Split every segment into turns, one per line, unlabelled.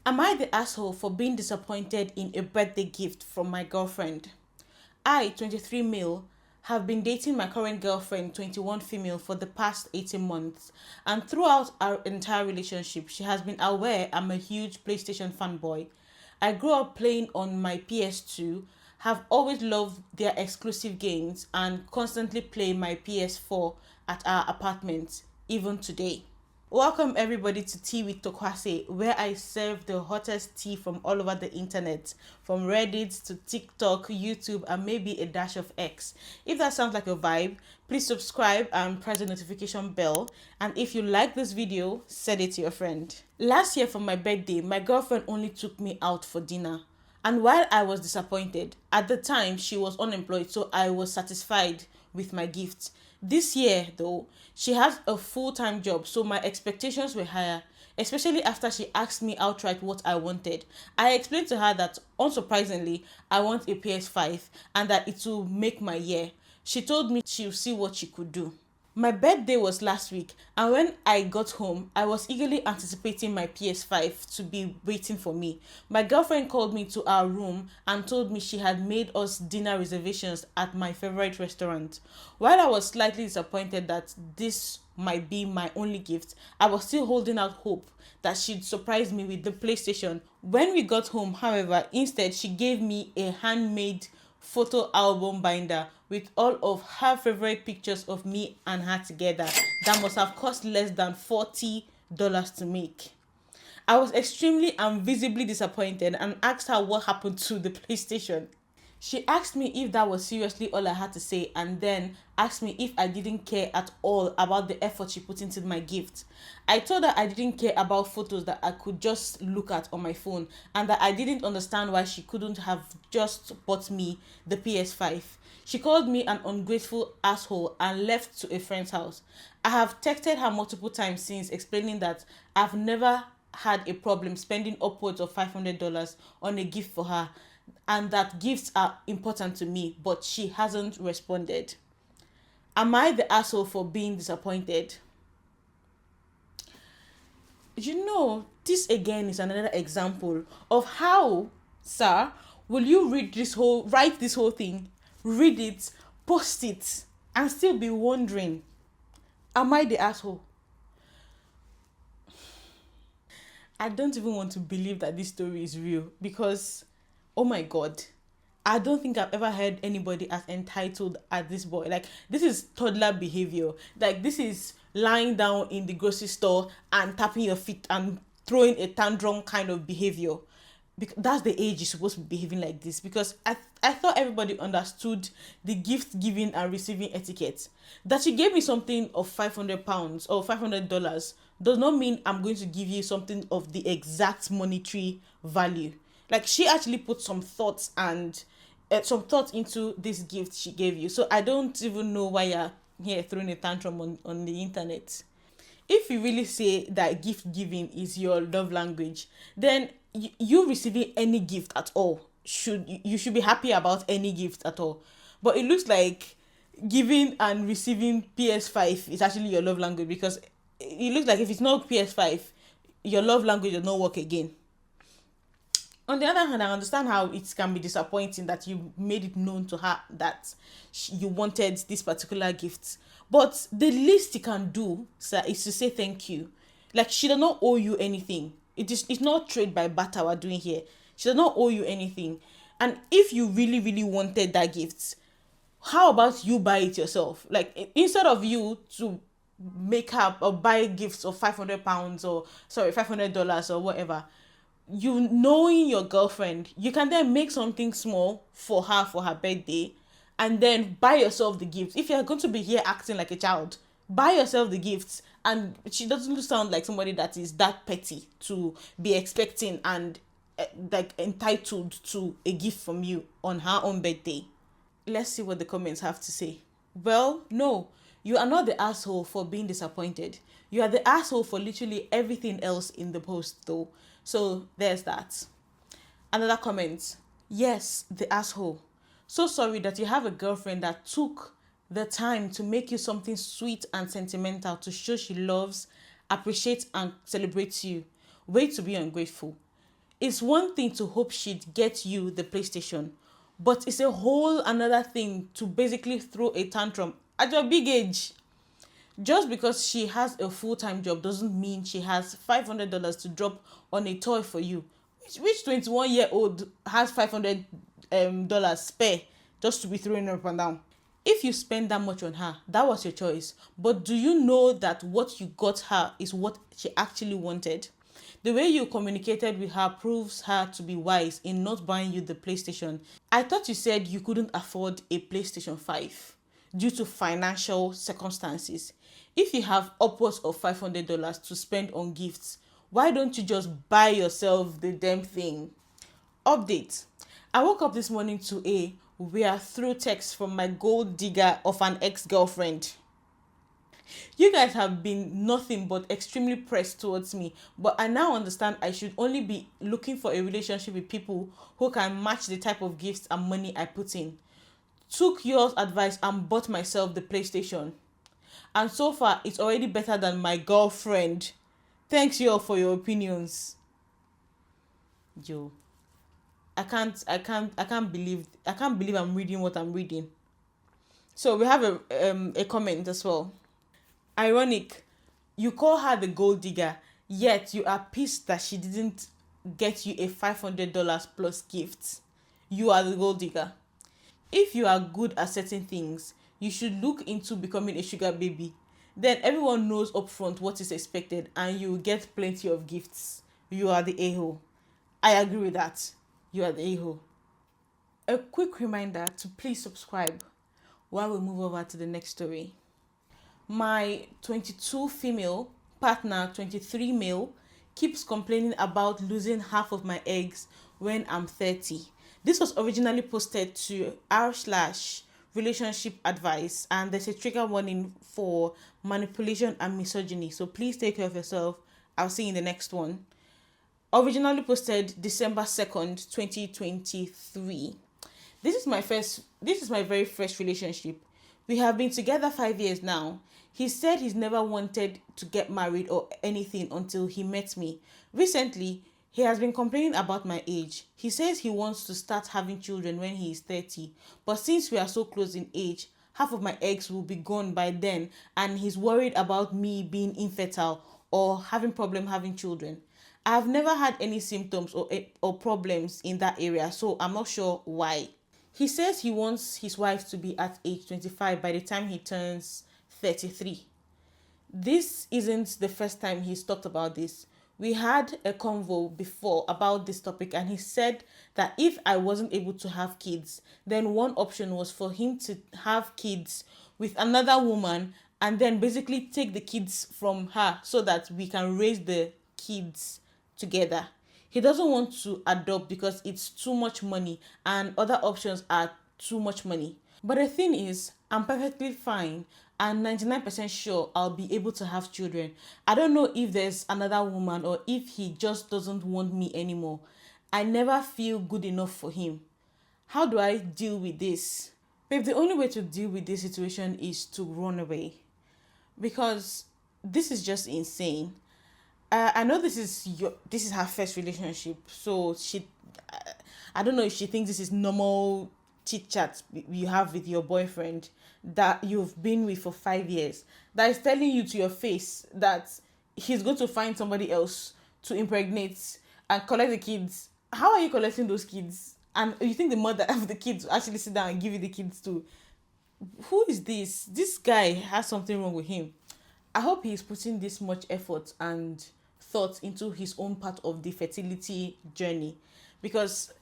Am I the asshole for being disappointed in a birthday gift from my girlfriend? I, 23 male, have been dating my current girlfriend, 21 female, for the past 18 months. And throughout our entire relationship, she has been aware I'm a huge PlayStation fanboy. I grew up playing on my PS2, have always loved their exclusive games, and constantly play my PS4 at our apartment, even today. Welcome everybody to Teawithtorkwase, where I serve the hottest tea from all over the internet, from Reddit to TikTok, YouTube, and maybe a dash of X. If that sounds like a vibe, please subscribe and press the notification bell. And if you like this video, send it to your friend. Last year for my birthday, my girlfriend only took me out for dinner. And while I was disappointed, at the time she was unemployed, so I was satisfied with my gift. This year, though, she has a full-time job, so my expectations were higher, especially after she asked me outright what I wanted. I explained to her that, unsurprisingly, I want a PS5 and that it will make my year. She told me she'll see what she could do. My birthday was last week, and when I got home, I was eagerly anticipating my PS5 to be waiting for me. My girlfriend called me to our room and told me she had made us dinner reservations at my favorite restaurant. While I was slightly disappointed that this might be my only gift, I was still holding out hope that she'd surprise me with the PlayStation. When we got home, however, instead she gave me a handmade photo album binder with all of her favorite pictures of me and her together that must have cost less than $40 to make. I was extremely and visibly disappointed and asked her what happened to the PlayStation. She asked me if that was seriously all I had to say, and then asked me if I didn't care at all about the effort she put into my gift. I told her I didn't care about photos that I could just look at on my phone, and that I didn't understand why she couldn't have just bought me the PS5. She called me an ungrateful asshole and left to a friend's house. I have texted her multiple times since, explaining that I've never had a problem spending upwards of $500 on a gift for her, and that gifts are important to me, but she hasn't responded. Am I the asshole for being disappointed? This again is another example of how, sir, will you write this whole thing, read it, post it, and still be wondering, am I the asshole? I don't even want to believe that this story is real because, oh my God, I don't think I've ever heard anybody as entitled as this boy. Like, this is toddler behavior. Like, this is lying down in the grocery store and tapping your feet and throwing a tantrum kind of behavior. Because that's the age you're supposed to be behaving like this. Because I thought everybody understood the gift giving and receiving etiquette. That you gave me something of £500 or $500 does not mean I'm going to give you something of the exact monetary value. Like, she actually put some thoughts into this gift she gave you. So I don't even know why you're here throwing a tantrum on the internet. If you really say that gift giving is your love language, then you receiving any gift at all should be happy about any gift at all. But it looks like giving and receiving PS5 is actually your love language, because it looks like if it's not PS5, your love language does not work again. On the other hand, I understand how it can be disappointing that you made it known to her that you wanted this particular gift. But the least you can do, sir, is to say thank you. Like, she does not owe you anything. It's not trade by barter we're doing here. She does not owe you anything. And if you really, really wanted that gift, how about you buy it yourself? Like, instead of you to make her or buy gifts of £500 or $500 or whatever, you knowing your girlfriend, you can then make something small for her birthday, and then buy yourself the gift. If you're going to be here acting like a child, buy yourself the gifts. And she doesn't sound like somebody that is that petty to be expecting and like entitled to a gift from you on her own birthday. Let's see what the comments have to say. Well, no, you are not the asshole for being disappointed. You are the asshole for literally everything else in the post, though. So there's that. Another comment. Yes, the asshole. So sorry that you have a girlfriend that took the time to make you something sweet and sentimental to show she loves, appreciates, and celebrates you. Way to be ungrateful. It's one thing to hope she'd get you the PlayStation, but it's a whole another thing to basically throw a tantrum at your big age. Just because she has a full-time job doesn't mean she has $500 to drop on a toy for you. Which 21-year-old has $500 spare just to be throwing up and down? If you spend that much on her, that was your choice. But do you know that what you got her is what she actually wanted? The way you communicated with her proves her to be wise in not buying you the PlayStation. I thought you said you couldn't afford a PlayStation 5 due to financial circumstances. If you have upwards of $500 to spend on gifts, why don't you just buy yourself the damn thing? Update. I woke up this morning to a "we are through" text from my gold digger of an ex-girlfriend. You guys have been nothing but extremely pressed towards me, but I now understand I should only be looking for a relationship with people who can match the type of gifts and money I put in. Took your advice and bought myself the PlayStation. And so far, it's already better than my girlfriend. Thanks y'all for your opinions. Yo, I can't believe I'm reading what I'm reading. So we have a comment as well. Ironic, you call her the gold digger, yet you are pissed that she didn't get you a $500 plus gift. You are the gold digger. If you are good at certain things, you should look into becoming a sugar baby. Then everyone knows upfront what is expected and you get plenty of gifts. You are the a-hole. I agree with that. You are the a-hole. A quick reminder to please subscribe while we move over to the next story. My 22 female partner, 23 male, keeps complaining about losing half of my eggs when I'm 30. This was originally posted to r/relationship advice, and there's a trigger warning for manipulation and misogyny. So please take care of yourself. I'll see you in the next one. Originally posted December 2nd, 2023. This is my very first relationship. We have been together 5 years now. He said he's never wanted to get married or anything until he met me. Recently, he has been complaining about my age. He says he wants to start having children when he is 30, but since we are so close in age, half of my eggs will be gone by then, and he's worried about me being infertile or having problem having children. I have never had any symptoms or problems in that area, so I'm not sure why. He says he wants his wife to be at age 25 by the time he turns 33. This isn't the first time he's talked about this. We had a convo before about this topic, and he said that if I wasn't able to have kids, then one option was for him to have kids with another woman and then basically take the kids from her so that we can raise the kids together. He doesn't want to adopt because it's too much money and other options are too much money. But the thing is, I'm perfectly fine and 99% sure I'll be able to have children. I don't know if there's another woman or if he just doesn't want me anymore. I never feel good enough for him. How do I deal with this? Babe, the only way to deal with this situation is to run away. Because this is just insane. I know this is her first relationship, so I don't know if she thinks this is normal chit chat you have with your boyfriend that you've been with for 5 years, that is telling you to your face that he's going to find somebody else to impregnate and collect the kids. How are you collecting those kids? And you think the mother of the kids will actually sit down and give you the kids too? Who is this? This guy has something wrong with him. I hope he's putting this much effort and thought into his own part of the fertility journey, because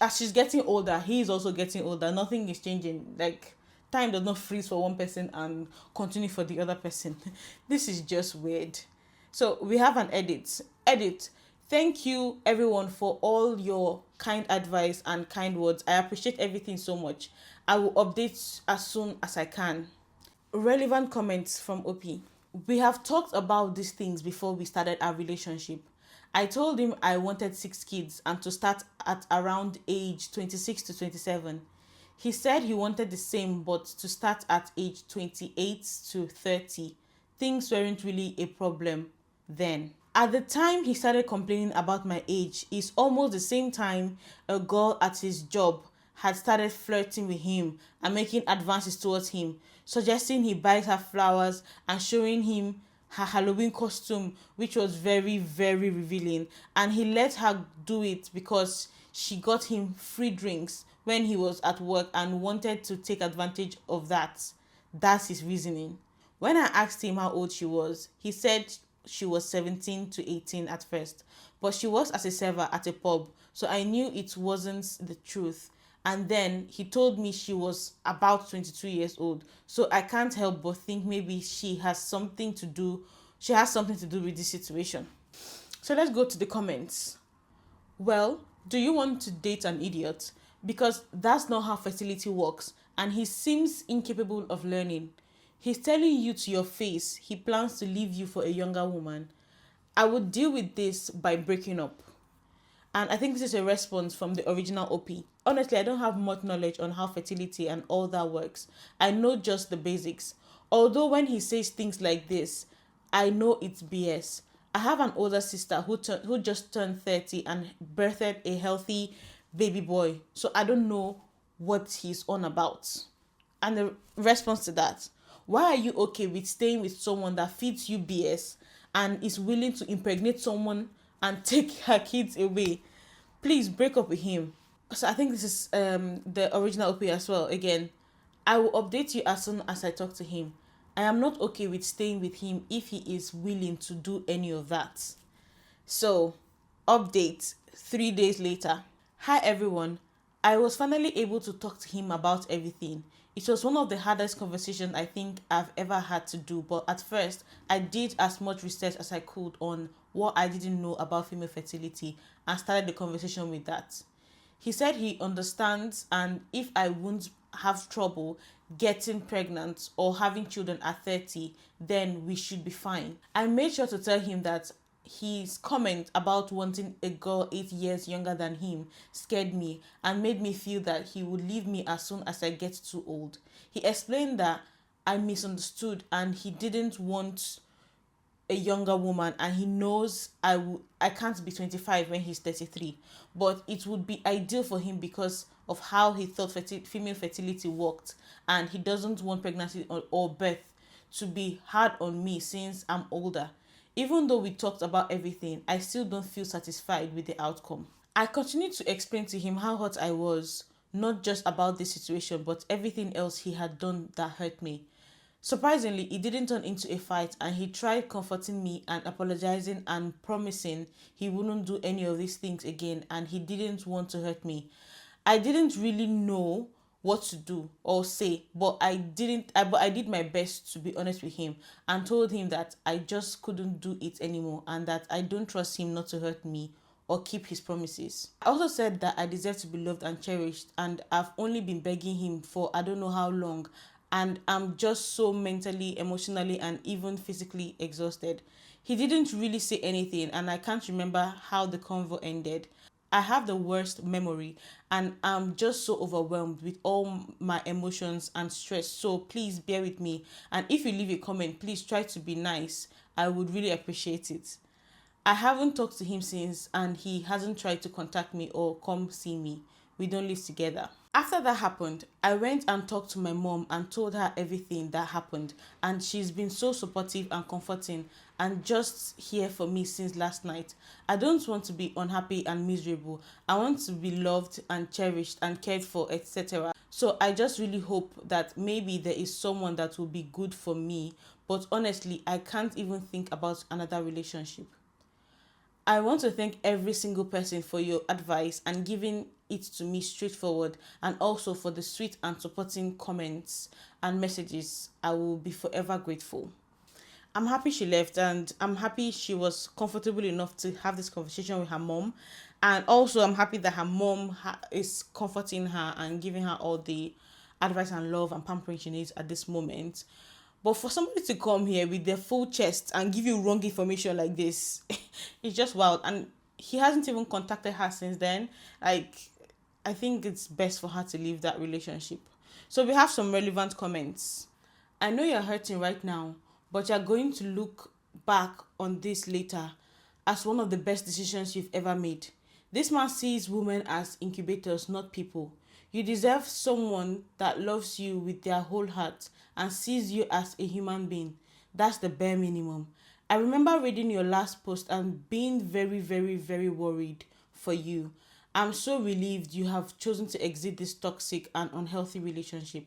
as she's getting older, he is also getting older. Nothing is changing. Like, time does not freeze for one person and continue for the other person. This is just weird. So we have an edit. Thank you everyone for all your kind advice and kind words. I appreciate everything so much. I will update as soon as I can. Relevant comments from OP. We have talked about these things before we started our relationship. I told him I wanted 6 kids and to start at around age 26 to 27. He said he wanted the same but to start at age 28 to 30. Things weren't really a problem then. At the time he started complaining about my age is almost the same time a girl at his job had started flirting with him and making advances towards him, suggesting he buys her flowers and showing him her Halloween costume, which was very, very revealing. And he let her do it because she got him free drinks when he was at work and wanted to take advantage of that. That's his reasoning. When I asked him how old she was, he said she was 17 to 18 at first, but she works as a server at a pub, so I knew it wasn't the truth. And then he told me she was about 22 years old, so I can't help but think maybe she has something to do with this situation. So let's go to the comments. Well, do you want to date an idiot? Because that's not how fertility works, and he seems incapable of learning. He's telling you to your face he plans to leave you for a younger woman. I would deal with this by breaking up. And I think this is a response from the original OP. Honestly, I don't have much knowledge on how fertility and all that works. I know just the basics. Although when he says things like this, I know it's BS. I have an older sister who just turned 30 and birthed a healthy baby boy. So I don't know what he's on about. And the response to that, why are you okay with staying with someone that feeds you BS and is willing to impregnate someone and take her kids away? Please break up with him. So I think this is the original OP as well. Again, I will update you as soon as I talk to him. I am not okay with staying with him if he is willing to do any of that. So, update 3 days later. Hi everyone. I was finally able to talk to him about everything. It was one of the hardest conversations I think I've ever had to do, but at first I did as much research as I could on what I didn't know about female fertility and started the conversation with that. He said he understands, and if I won't have trouble getting pregnant or having children at 30, then we should be fine. I made sure to tell him that his comment about wanting a girl 8 years younger than him scared me and made me feel that he would leave me as soon as I get too old. He explained that I misunderstood and he didn't want a younger woman, and he knows I can't be 25 when he's 33, but it would be ideal for him because of how he thought female fertility worked, and he doesn't want pregnancy or birth to be hard on me since I'm older. Even though we talked about everything, I still don't feel satisfied with the outcome. I continued to explain to him how hurt I was, not just about this situation, but everything else he had done that hurt me. Surprisingly, it didn't turn into a fight, and he tried comforting me and apologizing and promising he wouldn't do any of these things again and he didn't want to hurt me. I didn't really know what to do or say, but I did my best to be honest with him and told him that I just couldn't do it anymore and that I don't trust him not to hurt me or keep his promises. I also said that I deserve to be loved and cherished, and I've only been begging him for I don't know how long, and I'm just so mentally, emotionally, and even physically exhausted. He didn't really say anything, and I can't remember how the convo ended. I have the worst memory, and I'm just so overwhelmed with all my emotions and stress. So please bear with me. And if you leave a comment, please try to be nice. I would really appreciate it. I haven't talked to him since, and he hasn't tried to contact me or come see me. We don't live together. After that happened, I went and talked to my mom and told her everything that happened, and she's been so supportive and comforting and just here for me since last night. I don't want to be unhappy and miserable. I want to be loved and cherished and cared for, etc. So I just really hope that maybe there is someone that will be good for me, but honestly, I can't even think about another relationship. I want to thank every single person for your advice and giving it to me straightforward, and also for the sweet and supporting comments and messages. I will be forever grateful. I'm happy she left, and I'm happy she was comfortable enough to have this conversation with her mom. And also, I'm happy that her mom is comforting her and giving her all the advice and love and pampering she needs at this moment. But for somebody to come here with their full chest and give you wrong information like this, it's just wild. And he hasn't even contacted her since then. Like, I think it's best for her to leave that relationship. So we have some relevant comments. I know you're hurting right now, but you're going to look back on this later. as one of the best decisions you've ever made. This man sees women as incubators, not people. You deserve someone that loves you with their whole heart and sees you as a human being. That's the bare minimum. I remember reading your last post and being very, very, very worried for you. I'm so relieved you have chosen to exit this toxic and unhealthy relationship.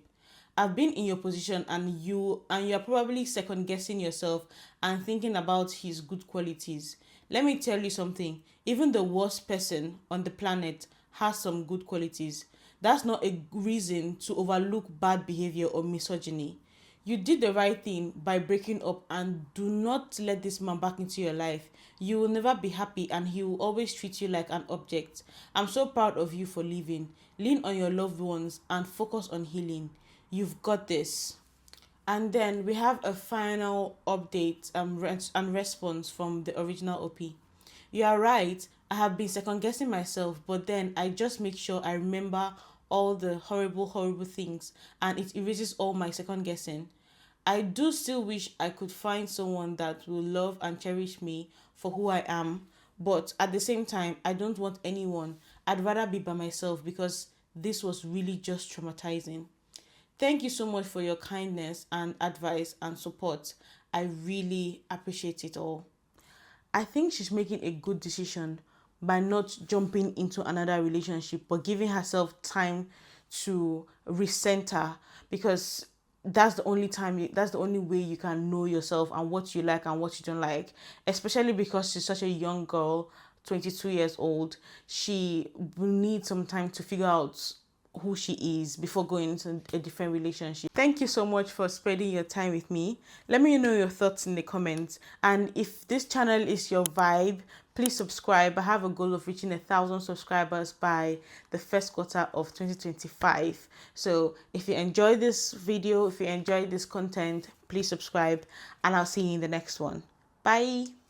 I've been in your position, and you're probably second guessing yourself and thinking about his good qualities. Let me tell you something. Even the worst person on the planet has some good qualities. That's not a reason to overlook bad behavior or misogyny. You did the right thing by breaking up, and do not let this man back into your life. You will never be happy and he will always treat you like an object. I'm so proud of you for leaving. Lean on your loved ones and focus on healing. You've got this. And then we have a final update and response from the original OP. You are right. I have been second guessing myself, but then I just make sure I remember all the horrible, horrible things, and it erases all my second guessing. I do still wish I could find someone that will love and cherish me for who I am, but at the same time, I don't want anyone. I'd rather be by myself because this was really just traumatizing. Thank you so much for your kindness and advice and support. I really appreciate it all. I think she's making a good decision by not jumping into another relationship but giving herself time to recenter, because that's the only way you can know yourself and what you like and what you don't like, especially because she's such a young girl, 22 years old. She will need some time to figure out who she is before going into a different relationship. Thank you so much for spending your time with me. Let me know your thoughts in the comments. And if this channel is your vibe, please subscribe. I have a goal of reaching 1,000 subscribers by the first quarter of 2025. So if you enjoy this video, if you enjoy this content, please subscribe, and I'll see you in the next one. Bye.